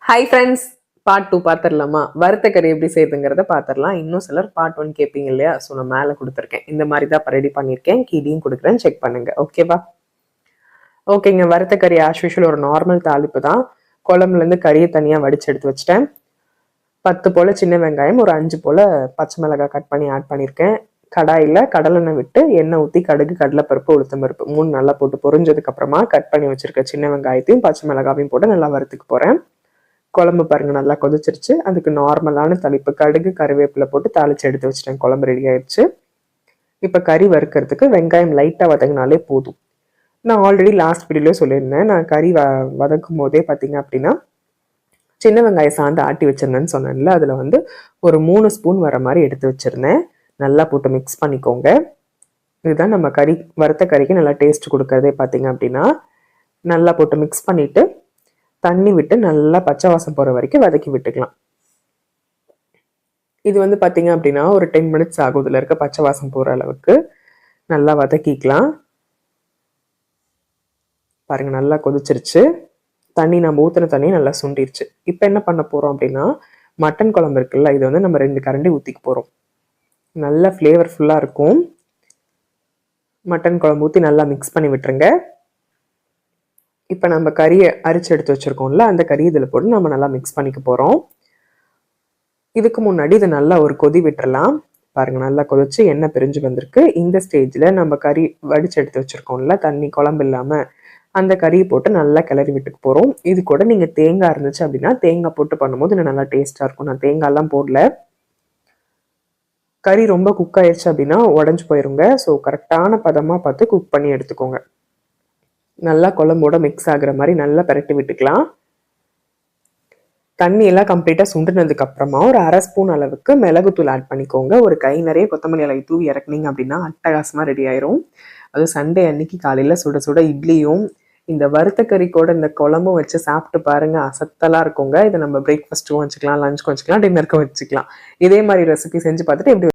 Hi friends, part 2 பார்த்துடலாமா? வறுத்த கறி எப்படி செய்யுதுங்கிறத பார்த்துடலாம். இன்னும் சிலர் பார்ட் 1 கேட்பீங்க இல்லையா? ஸோ நான் மேலே கொடுத்துருக்கேன். இந்த மாதிரி தான் ரெடி பண்ணியிருக்கேன். கீடியும் கொடுக்குறேன், செக் பண்ணுங்க. ஓகேவா? ஓகேங்க. வறுத்த கறி ஆஸ் யூஷுவல் ஒரு நார்மல் தாளிப்பு தான். குழம்புலேருந்து கறியை தனியாக வடிச்சு எடுத்து வச்சுட்டேன். 10 போல் சின்ன வெங்காயம், ஒரு 5 போல் பச்சை மிளகாய் கட் பண்ணி ஆட் பண்ணியிருக்கேன். கடாயில் கடலெண்ணெய் விட்டு எண்ணெய் ஊற்றி கடுகு, கடலைப்பருப்பு, உளுத்தம் பருப்பு 3 நல்லா போட்டு பொரிஞ்சதுக்கு அப்புறமா கட் பண்ணி வச்சிருக்க சின்ன வெங்காயத்தையும் பச்சை மிளகாவையும் போட்டு நல்லா வறுத்துக்கு போகிறேன். குழம்பு பாருங்க நல்லா கொதிச்சிருச்சு. அதுக்கு நார்மலான தாளிப்பு கடுகு, கருவேப்பிலை போட்டு தாளிச்சு எடுத்து வச்சிட்டேன். குழம்பு ரெடி ஆயிடுச்சு. இப்போ கறி வறுக்கிறதுக்கு வெங்காயம் லைட்டாக வதங்கினாலே போதும். நான் ஆல்ரெடி லாஸ்ட் வீடியோலேயே சொல்லியிருந்தேன். நான் கறி வதக்கும் போதே பார்த்தீங்க அப்படின்னா சின்ன வெங்காயம் சாந்து ஆட்டி வச்சிருந்தேன்னு சொன்னேன்ல, அதில் வந்து ஒரு 3 ஸ்பூன் வர மாதிரி எடுத்து வச்சிருந்தேன். நல்லா போட்டு மிக்ஸ் பண்ணிக்கோங்க. இதுதான் நம்ம வறுத்த கறிக்கு நல்லா டேஸ்ட் கொடுக்கறதே. பார்த்தீங்க அப்படின்னா நல்லா போட்டு மிக்ஸ் பண்ணிட்டு தண்ணி விட்டு நல்லா பச்சை வாசம் போகிற வரைக்கும் வதக்கி விட்டுக்கலாம். இது வந்து பார்த்தீங்க அப்படின்னா ஒரு 10 மினிட்ஸ் ஆகும். இதில் இருக்க பச்சை வாசம் போகிற அளவுக்கு நல்லா வதக்கிக்கலாம். பாருங்க நல்லா கொதிச்சிருச்சு. தண்ணி நம்ம ஊற்றின தண்ணி நல்லா சுண்டிருச்சு. இப்போ என்ன பண்ண போகிறோம் அப்படின்னா, மட்டன் குழம்பு இருக்குல்ல, இது வந்து நம்ம 2 கரண்டி ஊற்றிக்க போகிறோம். நல்லா ஃப்ளேவர்ஃபுல்லாக இருக்கும். மட்டன் குழம்பு ஊற்றி நல்லா மிக்ஸ் பண்ணி விட்டுருங்க. இப்போ நம்ம கறியை அரிச்சு எடுத்து வச்சுருக்கோம்ல, அந்த கறி இதில் போட்டு நம்ம நல்லா மிக்ஸ் பண்ணிக்க போகிறோம். இதுக்கு முன்னாடி இதை நல்லா ஒரு கொதி விட்டுறலாம். பாருங்கள் நல்லா கொதிச்சு எண்ணெய் பிரிஞ்சு வந்திருக்கு. இந்த ஸ்டேஜில் நம்ம கறி வடிச்சு எடுத்து வச்சுருக்கோம்ல, தண்ணி குழம்பு இல்லாமல், அந்த கறியை போட்டு நல்லா கிளறி விட்டுக்கு போகிறோம். இது கூட நீங்கள் தேங்காய் இருந்துச்சு அப்படின்னா தேங்காய் போட்டு பண்ணும்போது இன்னும் நல்லா டேஸ்ட்டாக இருக்கும். நான் தேங்காய்லாம் போடல. கறி ரொம்ப குக் ஆயிடுச்சு அப்படின்னா உடஞ்சி போயிருங்க. ஸோ கரெக்டான பதமாக பார்த்து குக் பண்ணி எடுத்துக்கோங்க. நல்லா குழம்போட மிக்ஸ் ஆகுற மாதிரி நல்லா பரட்டி விட்டுக்கலாம். தண்ணி எல்லாம் கம்ப்ளீட்டாக சுண்டுனதுக்கு அப்புறமா ஒரு 1/2 ஸ்பூன் அளவுக்கு மிளகுத்தூள் ஆட் பண்ணிக்கோங்க. ஒரு கை நிறைய கொத்தமல்லி இலை தூவி இறக்குனீங்க அப்படின்னா அட்டகாசமாக ரெடி ஆயிரும். அது சண்டே அன்னைக்கு காலையில் சுட சுட இட்லியும் இந்த வறுத்த கறி கூட இந்த குழம்பும் வச்சு சாப்பிட்டு பாருங்க, அசத்தலா இருக்குங்க. இதை நம்ம பிரேக்ஃபாஸ்ட்டுக்கும் வச்சுக்கலாம், லஞ்சுக்கும் வச்சுக்கலாம், டின்னருக்கும் வச்சுக்கலாம். இதே மாதிரி ரெசிபி செஞ்சு பார்த்துட்டு எப்படி